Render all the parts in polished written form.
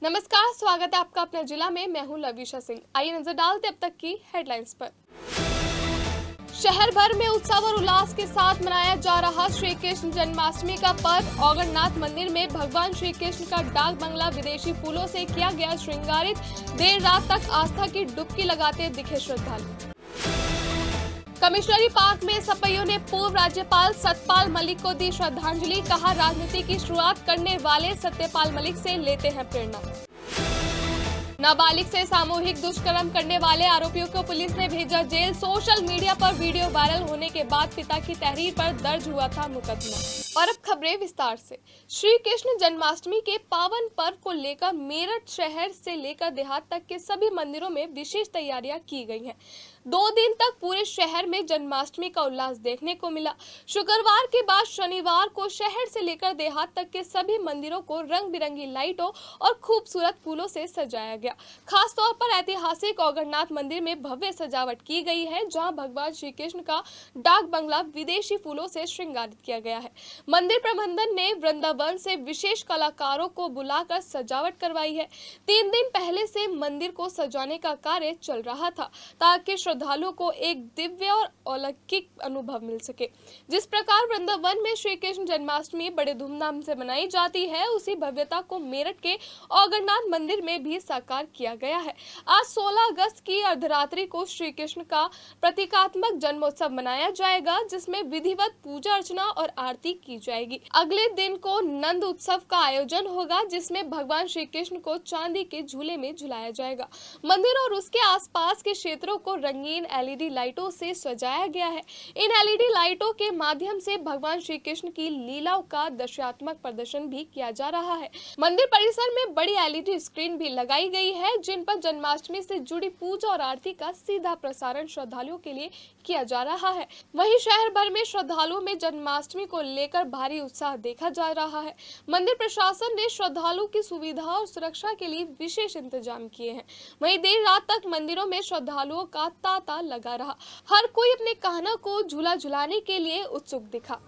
नमस्कार, स्वागत है आपका अपने जिला में। मैं हूं लवीशा सिंह। आइए नजर डालते अब तक की हेडलाइंस पर। शहर भर में उत्सव और उल्लास के साथ मनाया जा रहा श्री कृष्ण जन्माष्टमी का पर्व। औगणनाथ मंदिर में भगवान श्री कृष्ण का डाक बंगला विदेशी फूलों से किया गया श्रृंगारित। देर रात तक आस्था की डुबकी लगाते दिखे श्रद्धालु। कमिश्नरी पार्क में सपैयों ने पूर्व राज्यपाल सत्यपाल मलिक को दी श्रद्धांजलि। कहा, राजनीति की शुरुआत करने वाले सत्यपाल मलिक से लेते हैं प्रेरणा। नाबालिग से सामूहिक दुष्कर्म करने वाले आरोपियों को पुलिस ने भेजा जेल। सोशल मीडिया पर वीडियो वायरल होने के बाद पिता की तहरीर पर दर्ज हुआ था मुकदमा। और अब खबरें विस्तार से। श्री कृष्ण जन्माष्टमी के पावन पर्व को लेकर मेरठ शहर से लेकर देहात तक के सभी मंदिरों में विशेष तैयारियां की गई हैं। 2 दिन तक पूरे शहर में जन्माष्टमी का उल्लास देखने को मिला। शुक्रवार के बाद शनिवार को शहर से लेकर देहात तक के सभी मंदिरों को रंग बिरंगी लाइटों और खूबसूरत फूलों से सजाया गया। खास तौर पर ऐतिहासिक औगणनाथ मंदिर में भव्य सजावट की गई है, जहां भगवान श्री कृष्ण का डाक बंगला विदेशी फूलों से श्रृंगारित किया गया है। मंदिर प्रबंधन ने वृंदावन से विशेष कलाकारों को बुलाकर सजावट करवाई है। 3 दिन पहले से मंदिर को सजाने का कार्य चल रहा था, ताकि श्रद्धालुओं को एक दिव्य और अलौकिक अनुभव मिल सके। जिस प्रकार वृंदावन में श्री कृष्ण जन्माष्टमी बड़े धूमधाम से मनाई जाती है, उसी भव्यता को मेरठ के औगणनाथ मंदिर में भी साकार किया गया है। आज 16 अगस्त की अर्धरात्रि को श्री कृष्ण का प्रतीकात्मक जन्मोत्सव मनाया जाएगा, जिसमें विधिवत पूजा अर्चना और आरती की जाएगी। अगले दिन को नंद उत्सव का आयोजन होगा, जिसमें भगवान श्री कृष्ण को चांदी के झूले में झुलाया जाएगा। मंदिर और उसके आसपास के क्षेत्रों को रंगीन एलईडी लाइटों से सजाया गया है। इन एलईडी लाइटों के माध्यम से भगवान श्री कृष्ण की लीलाओं का दृश्यात्मक प्रदर्शन भी किया जा रहा है। मंदिर परिसर में बड़ी एलईडी स्क्रीन भी लगाई गई है, जिन पर जन्माष्टमी से जुड़ी पूजा और आरती का सीधा प्रसारण श्रद्धालुओं के लिए किया जा रहा है। वहीं शहर भर में श्रद्धालुओं में जन्माष्टमी को लेकर भारी उत्साह देखा जा रहा है। मंदिर प्रशासन ने श्रद्धालुओं की सुविधा और सुरक्षा के लिए विशेष इंतजाम किए हैं। वहीं देर रात तक मंदिरों में श्रद्धालुओं का तांता लगा रहा। हर कोई अपने कान्हा को झूला झुलाने के लिए उत्सुक दिखा।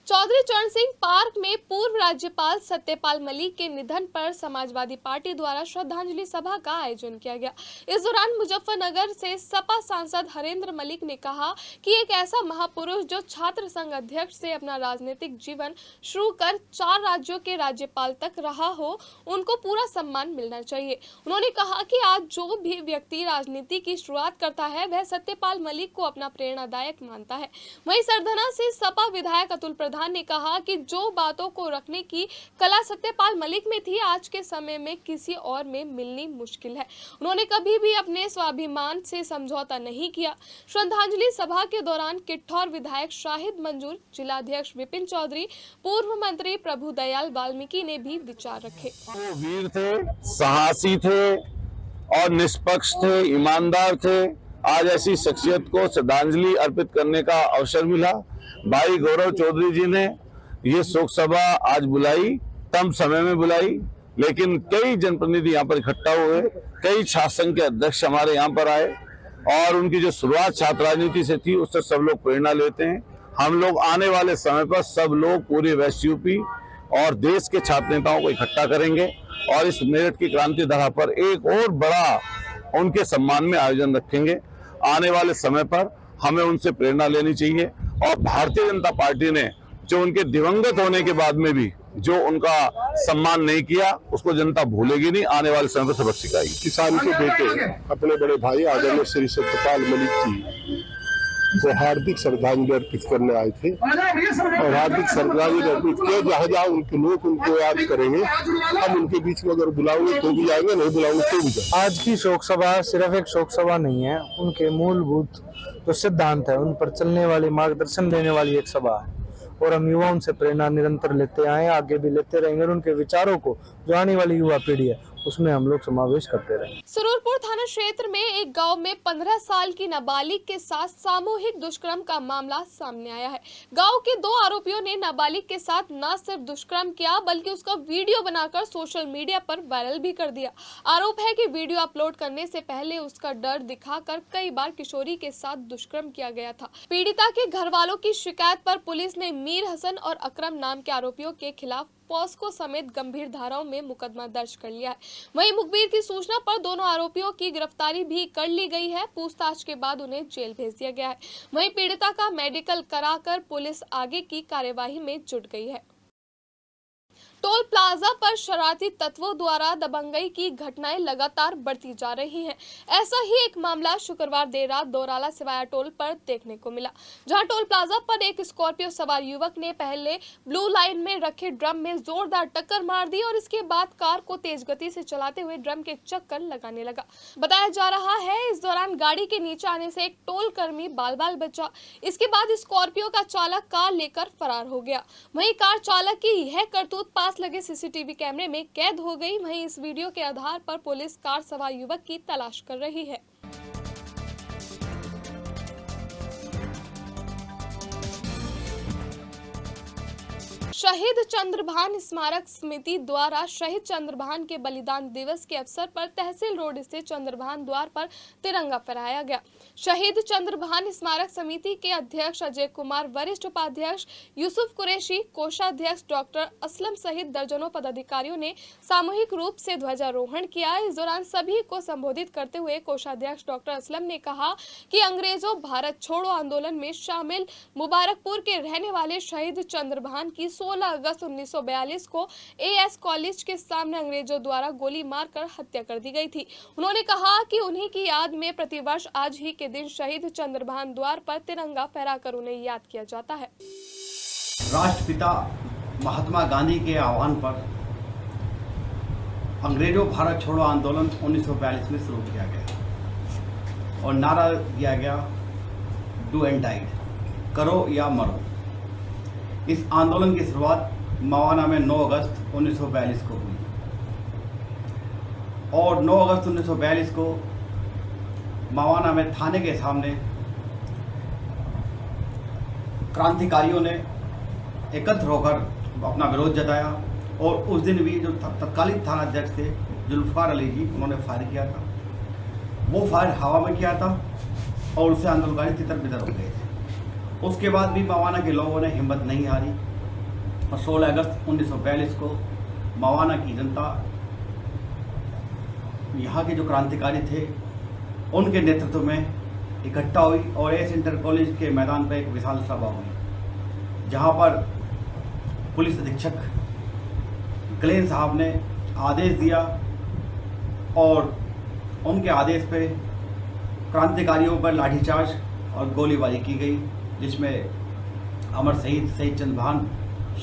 चौधरी चरण सिंह पार्क में पूर्व राज्यपाल सत्यपाल मलिक के निधन पर समाजवादी पार्टी द्वारा श्रद्धांजलि सभा का आयोजन किया गया। इस दौरान मुजफ्फरनगर से सपा सांसद हरेंद्र मलिक ने कहा कि एक ऐसा महापुरुष जो छात्र संघ अध्यक्ष से अपना राजनीतिक जीवन शुरू कर 4 राज्यों के राज्यपाल तक रहा हो, उनको पूरा सम्मान मिलना चाहिए। उन्होंने कहा कि आज जो भी व्यक्ति राजनीति की शुरुआत करता है, वह सत्यपाल मलिक को अपना प्रेरणादायक मानता है। वहीं सरधना से सपा विधायक अतुल प्रधान ने कहा कि जो बातों को रखने की कला सत्यपाल मलिक में थी, आज के समय में किसी और में मिलनी मुश्किल है। उन्होंने कभी भी अपने स्वाभिमान से समझौता नहीं किया। श्रद्धांजलि सभा के दौरान किट्ठौर विधायक शाहिद मंजूर, जिलाध्यक्ष विपिन चौधरी, पूर्व मंत्री प्रभु दयाल वाल्मीकि ने भी विचार रखे। वो वीर थे, साहसी थे और निष्पक्ष थे, ईमानदार थे। आज ऐसी शख्सियत को श्रद्धांजलि अर्पित करने का अवसर मिला। भाई गौरव चौधरी जी ने ये शोक सभा आज बुलाई, कम समय में बुलाई, लेकिन कई जनप्रतिनिधि यहाँ पर इकट्ठा हुए, कई छात्र संघ के अध्यक्ष हमारे यहाँ पर आए और उनकी जो शुरुआत छात्र राजनीति से थी, उससे सब लोग प्रेरणा लेते हैं। हम लोग आने वाले समय पर सब लोग पूरे वेस्ट यूपी और देश के छात्र नेताओं को इकट्ठा करेंगे और इस मेरठ की क्रांति धरा पर एक और बड़ा उनके सम्मान में आयोजन रखेंगे। आने वाले समय पर हमें उनसे प्रेरणा लेनी चाहिए और भारतीय जनता पार्टी ने जो उनके दिवंगत होने के बाद में भी जो उनका सम्मान नहीं किया, उसको जनता भूलेगी नहीं, आने वाले समय पर सबक सिखाएगी। किसान के बेटे अपने बड़े भाई आदरणीय श्री सत्यपाल मलिक जी को हार्दिक श्रद्धांजलि अर्पित करने आए थे और हार्दिक श्रद्धांजलि अर्पित किया। जहाँ जहाँ उनके लोग उनको याद करेंगे, हम उनके बीच में अगर बुलाओगे तो भी जाएंगे, नहीं बुलाओगे तो भी जाएंगे। आज की शोक सभा सिर्फ एक शोक सभा नहीं है, उनके मूलभूत जो सिद्धांत है उन पर चलने वाली, मार्गदर्शन देने वाली एक सभा है और हम युवाओं से प्रेरणा निरंतर लेते आए, आगे भी लेते रहेंगे और उनके विचारों को जो आने वाली युवा पीढ़ी है उसमें हम लोग समावेश करते रहे। सुरूरपुर थाना क्षेत्र में एक गांव में 15 साल की नाबालिग के साथ सामूहिक दुष्कर्म का मामला सामने आया है। गांव के 2 आरोपियों ने नाबालिग के साथ न सिर्फ दुष्कर्म किया, बल्कि उसका वीडियो बनाकर सोशल मीडिया पर वायरल भी कर दिया। आरोप है कि वीडियो अपलोड करने से पहले उसका डर दिखाकर कई बार किशोरी के साथ दुष्कर्म किया गया था। पीड़िता के घर वालों की शिकायत पर पुलिस ने मीर हसन और अकरम नाम के आरोपियों के खिलाफ पॉस्को समेत गंभीर धाराओं में मुकदमा दर्ज कर लिया है। वहीं मुखबिर की सूचना पर दोनों आरोपियों की गिरफ्तारी भी कर ली गई है। पूछताछ के बाद उन्हें जेल भेज दिया गया है। वहीं पीड़िता का मेडिकल कराकर पुलिस आगे की कार्यवाही में जुट गई है। टोल प्लाजा पर शरारती तत्वों द्वारा दबंगई की घटनाएं लगातार बढ़ती जा रही हैं। ऐसा ही एक मामला शुक्रवार देर रात दोराला सिवाया टोल पर देखने को मिला, जहां टोल प्लाजा पर एक स्कॉर्पियो सवार युवक ने पहले ब्लू लाइन में रखे ड्रम में जोरदार टक्कर मार दी और इसके बाद कार को तेज गति से चलाते हुए ड्रम के चक्कर लगाने लगा। बताया जा रहा है इस दौरान गाड़ी के नीचे आने से एक टोल कर्मी बाल बाल बचा। इसके बाद स्कॉर्पियो का चालक कार लेकर फरार हो गया। वहीं कार चालक की यह करतूत पास लगे सीसीटीवी कैमरे में कैद हो गई। वहीं इस वीडियो के आधार पर पुलिस कार सवार युवक की तलाश कर रही है। शहीद चंद्रभान स्मारक समिति द्वारा शहीद चंद्रभान के बलिदान दिवस के अवसर पर तहसील रोड स्थित चंद्रभान द्वार पर तिरंगा फहराया गया। शहीद चंद्रभान स्मारक समिति के अध्यक्ष अजय कुमार, वरिष्ठ उपाध्यक्ष यूसुफ कुरैशी, कोषाध्यक्ष डॉक्टर असलम सहित दर्जनों पदाधिकारियों ने सामूहिक रूप से ध्वजारोहण किया। इस दौरान सभी को संबोधित करते हुए कोषाध्यक्ष डॉक्टर असलम ने कहा कि अंग्रेजों भारत छोड़ो आंदोलन में शामिल मुबारकपुर के रहने वाले शहीद चंद्रभान की 16 अगस्त 1942 को एएस कॉलेज के सामने अंग्रेजों द्वारा गोली मारकर हत्या कर दी गई थी। उन्होंने कहा कि उन्हीं की याद में प्रतिवर्ष आज ही के दिन शहीद चंद्रभान द्वार पर तिरंगा फहराकर उन्हें याद किया जाता है। राष्ट्रपिता महात्मा गांधी के आह्वान पर अंग्रेजों भारत छोड़ो आंदोलन 1942 में शुरू किया गया और नारा दिया गया डू एंड डाइड, करो या मरो। इस आंदोलन की शुरुआत मवाना में 9 अगस्त 1942 को हुई और 9 अगस्त 1942 को मवाना में थाने के सामने क्रांतिकारियों ने एकत्र होकर अपना विरोध जताया और उस दिन भी जो तत्कालीन थानाध्यक्ष थे जुल्फकार अली जी, उन्होंने फायर किया था। वो फायर हवा में किया था और उससे आंदोलनकारी तितर बितर हो गए थे। उसके बाद भी मवाना के लोगों ने हिम्मत नहीं हारी और 16 अगस्त 1942 को मवाना की जनता, यहाँ के जो क्रांतिकारी थे, उनके नेतृत्व में इकट्ठा हुई और एस इंटर कॉलेज के मैदान पर एक विशाल सभा हुई, जहाँ पर पुलिस अधीक्षक ग्लेन साहब ने आदेश दिया और उनके आदेश पे क्रांतिकारियों पर लाठीचार्ज और गोलीबारी की गई, जिसमें अमर शहीद चंद्रभान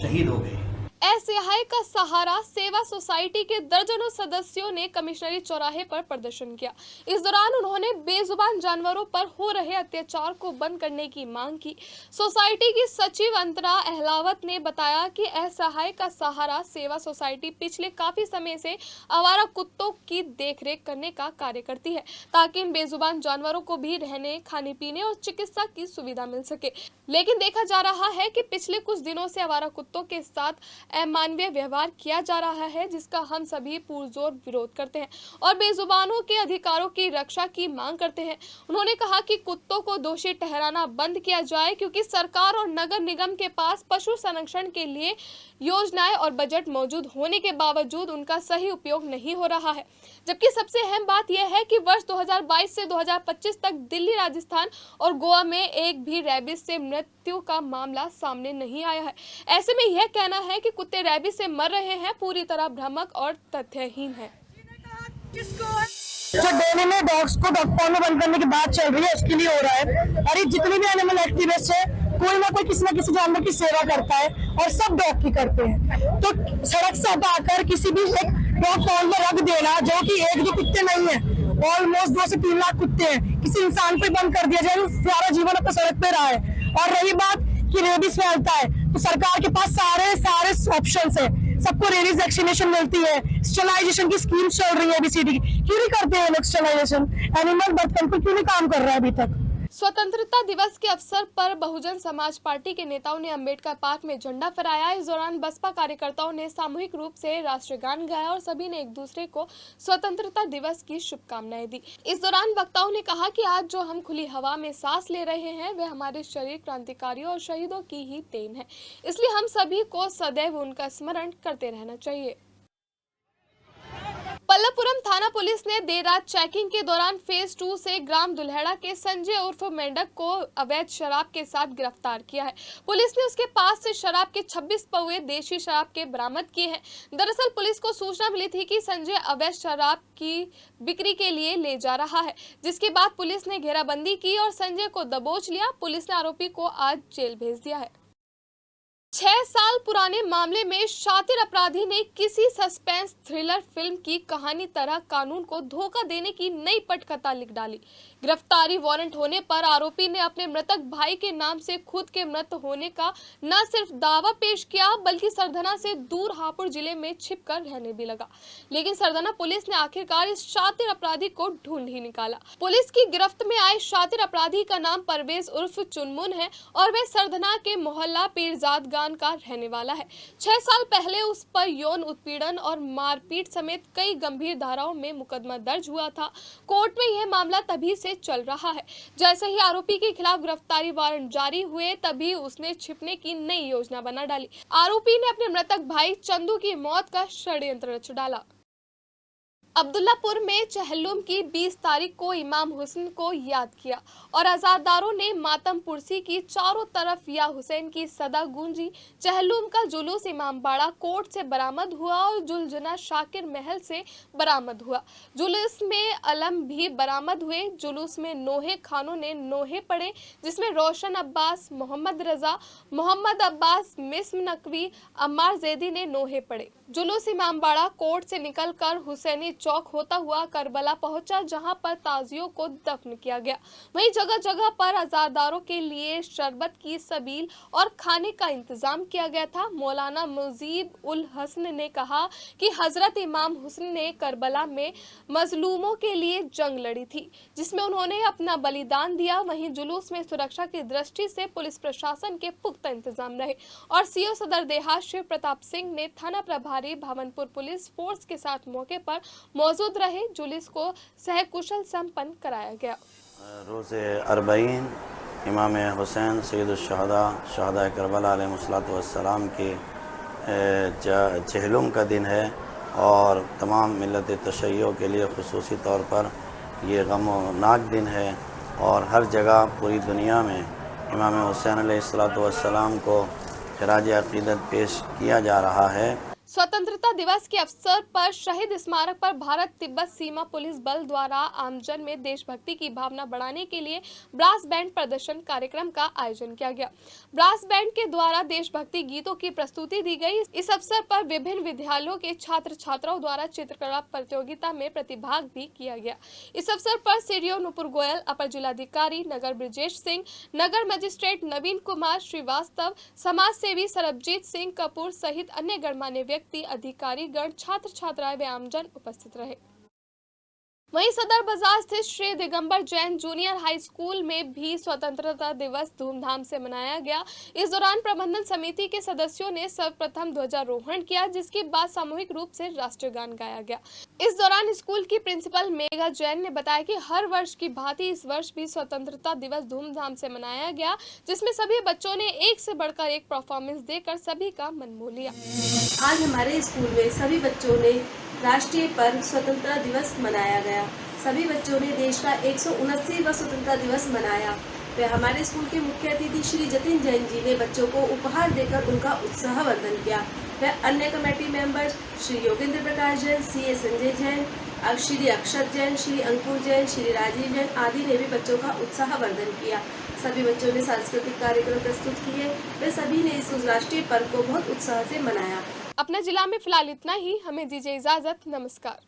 शहीद हो गए। असहाय का सहारा सेवा सोसाइटी के दर्जनों सदस्यों ने कमिश्नरी चौराहे पर प्रदर्शन किया। इस दौरान उन्होंने बेजुबान जानवरों पर हो रहे अत्याचार को बंद करने की मांग की। सोसाइटी की सचिव अंतरा अहलावत ने बताया कि असहाय का सहारा सेवा सोसाइटी पिछले काफी समय से आवारा कुत्तों की देखरेख करने का कार्य करती है, ताकि इन बेजुबान जानवरों को भी रहने, खाने पीने और चिकित्सा की सुविधा मिल सके। लेकिन देखा जा रहा है कि पिछले कुछ दिनों से आवारा कुत्तों के साथ अमानवीय व्यवहार किया जा रहा है, जिसका हम सभी पुरजोर विरोध करते हैं और बेजुबानों के अधिकारों की रक्षा की मांग करते हैं। उन्होंने कहा कि कुत्तों को दोषी ठहराना बंद किया जाए, क्योंकि सरकार और नगर निगम के पास पशु संरक्षण के लिए योजनाएं और बजट मौजूद होने के बावजूद उनका सही उपयोग नहीं हो रहा है। जबकि सबसे अहम बात यह है कि वर्ष 2022 से 2025 तक दिल्ली, राजस्थान और गोवा में एक भी रेबीज से मृत्यु का मामला सामने नहीं आया है। ऐसे में यह कहना है कि कुत्ते रेबीज से मर रहे हैं पूरी तरह भ्रामक और तथ्यहीन है। जो दिल्ली में डॉग्स को डॉग पॉन्ड में बंद करने की बात चल रही है, उसके लिए हो रहा है। और ये जितने भी एनिमल एक्टिविस्ट है, कोई ना कोई किसी न किसी जानवर की सेवा करता है और सब डॉग की करते हैं। तो सड़क से हटाकर किसी भी एक डॉग पॉन्ड में रख देना, जो कि 1-2 कुत्ते नहीं है, ऑलमोस्ट 2 से 3 लाख कुत्ते हैं, किसी इंसान पे बंद कर दिया जाए, सारा जीवन अपने सड़क पे रहा है। और रही बात कि रेबीज फैलता है, तो सरकार के पास सारे ऑप्शंस है। सबको रेबीज वैक्सीनेशन मिलती है, स्टरलाइजेशन की स्कीम चल रही है ABCD की। क्यों नहीं करते हैं लोग स्टरलाइजेशन? एनिमल बर्थ कंट्रोल क्यों नहीं काम कर रहा है अभी तक? स्वतंत्रता दिवस के अवसर पर बहुजन समाज पार्टी के नेताओं ने अंबेडकर पार्क में झंडा फहराया। इस दौरान बसपा कार्यकर्ताओं ने सामूहिक रूप से राष्ट्रगान गाया और सभी ने एक दूसरे को स्वतंत्रता दिवस की शुभकामनाएं दी। इस दौरान वक्ताओं ने कहा कि आज जो हम खुली हवा में सांस ले रहे हैं वह हमारे शरीर क्रांतिकारियों और शहीदों की ही देन है, इसलिए हम सभी को सदैव उनका स्मरण करते रहना चाहिए। पल्लवपुरम थाना पुलिस ने देर रात चेकिंग के दौरान फेज 2 से ग्राम दुल्हेड़ा के संजय उर्फ मेंढक को अवैध शराब के साथ गिरफ्तार किया है। पुलिस ने उसके पास से शराब के 26 पौवे देशी शराब के बरामद किए हैं। दरअसल पुलिस को सूचना मिली थी कि संजय अवैध शराब की बिक्री के लिए ले जा रहा है, जिसके बाद पुलिस ने घेराबंदी की और संजय को दबोच लिया। पुलिस ने आरोपी को आज जेल भेज दिया है। 6 साल पुराने मामले में शातिर अपराधी ने किसी सस्पेंस थ्रिलर फिल्म की कहानी तरह कानून को धोखा देने की नई पटकथा लिख डाली। गिरफ्तारी वारंट होने पर आरोपी ने अपने मृतक भाई के नाम से खुद के मृत होने का न सिर्फ दावा पेश किया बल्कि सरधना से दूर हापुड़ जिले में छिपकर रहने भी लगा। लेकिन सरधना पुलिस ने आखिरकार इस शातिर अपराधी को ढूंढ ही निकाला। पुलिस की गिरफ्त में आए शातिर अपराधी का नाम परवेज उर्फ चुनमुन है और वह सरधना के मोहल्ला पीरजाद का रहने वाला है। 6 साल पहले उस पर यौन उत्पीड़न और मारपीट समेत कई गंभीर धाराओं में मुकदमा दर्ज हुआ था। कोर्ट में यह मामला तभी से चल रहा है। जैसे ही आरोपी के खिलाफ गिरफ्तारी वारंट जारी हुए तभी उसने छिपने की नई योजना बना डाली। आरोपी ने अपने मृतक भाई चंदू की मौत का षड्यंत्र रच डाला। अब्दुल्लापुर में चहल्लुम की 20 तारीख को इमाम हुसैन को याद किया और आजादारों ने मातम पुरसी की। चारों तरफ या हुसैन की सदा गूंजी। चहल्लुम का जुलूस इमामबाड़ा कोर्ट से बरामद हुआ और जुलजना शाकिर महल से बरामद हुआ। जुलूस में अलम भी बरामद हुए। जुलूस में नोहे खानों ने नोहे पढ़े, जिसमें रोशन अब्बास, मोहम्मद रजा, मोहम्मद अब्बास, मिस्म नकवी, अम्मार जैदी ने नोहे पढ़े। जुलूस इमामबाड़ा कोर्ट से निकलकर हुसैनी चौक होता हुआ करबला पहुंचा, जहां पर ताजियों को दफन किया गया। वहीं जगह जगह पर अज़ादारों के लिए शरबत की सबील और खाने का इंतजाम किया गया था। मौलाना मुजीब उल हसन ने कहा कि हजरत इमाम हुसैन ने करबला में मजलूमों के लिए जंग लड़ी थी, जिसमें उन्होंने अपना बलिदान दिया। वहीं जुलूस में सुरक्षा की दृष्टि से पुलिस प्रशासन के पुख्ता इंतजाम रहे और सीओ सदर देहात शिव प्रताप सिंह ने थाना प्रभारी भावनपुर पुलिस फोर्स के साथ मौके पर मौजूद रहे। जुलूस को सहकुशल संपन्न कराया गया। रोज़े अरबईन इमाम हुसैन सैयदुश्शहदा शहदा करबला अलैहिस्सलातु वस्सलाम के चहलुम का दिन है और तमाम मिल्लत तशय्यो के लिए खुसूसी तौर पर ये गमनाक दिन है और हर जगह पूरी दुनिया में इमाम हुसैन अलैहिस्सलातु वस्सलाम को खिराज अक़ीदत पेश किया जा रहा है। स्वतंत्रता दिवस के अवसर पर शहीद स्मारक पर भारत तिब्बत सीमा पुलिस बल द्वारा आमजन में देशभक्ति की भावना बढ़ाने के लिए ब्रास बैंड प्रदर्शन कार्यक्रम का आयोजन किया गया। ब्रास बैंड के द्वारा देशभक्ति गीतों की प्रस्तुति दी गई। इस अवसर पर विभिन्न विद्यालयों के छात्र छात्राओं द्वारा चित्रकला प्रतियोगिता में प्रतिभाग भी किया गया। इस अवसर पर सीडीओ नुपुर गोयल, अपर जिलाधिकारी नगर ब्रिजेश सिंह, नगर मजिस्ट्रेट नवीन कुमार श्रीवास्तव, समाज सेवी सरबजीत सिंह कपूर सहित अन्य गणमान्य अधिकारी गण, छात्र छात्राएं व आमजन उपस्थित रहे। वहीं सदर बाजार स्थित Shri Digambar Jain junior high school में भी स्वतंत्रता दिवस धूमधाम से मनाया गया। इस दौरान प्रबंधन समिति के सदस्यों ने सर्वप्रथम ध्वजारोहण किया, जिसके बाद सामूहिक रूप से राष्ट्रगान गाया गया। इस दौरान स्कूल की प्रिंसिपल मेघा जैन ने बताया कि हर वर्ष की भांति इस वर्ष भी स्वतंत्रता दिवस धूमधाम से मनाया गया, जिसमें सभी बच्चों ने एक से बढ़कर एक परफॉर्मेंस देकर सभी का मन मोह लिया। आज हमारे स्कूल में सभी बच्चों ने राष्ट्रीय पर्व स्वतंत्रता दिवस मनाया गया। सभी बच्चों ने देश का 179वां स्वतंत्रता दिवस मनाया। वह हमारे स्कूल के मुख्य अतिथि श्री जतिन जैन जी ने बच्चों को उपहार देकर उनका उत्साहवर्धन किया। वह अन्य कमेटी मेंबर्स श्री योगेंद्र प्रकाश जैन, सीए संजय जैन, श्री अक्षत जैन, श्री अंकुर जैन, श्री राजीव जैन आदि ने भी बच्चों का उत्साहवर्धन किया। सभी बच्चों ने सांस्कृतिक कार्यक्रम प्रस्तुत किए। वे सभी ने इस राष्ट्रीय पर्व को बहुत उत्साह से मनाया। अपने जिला में फिलहाल इतना ही। हमें दीजिए इजाजत। नमस्कार।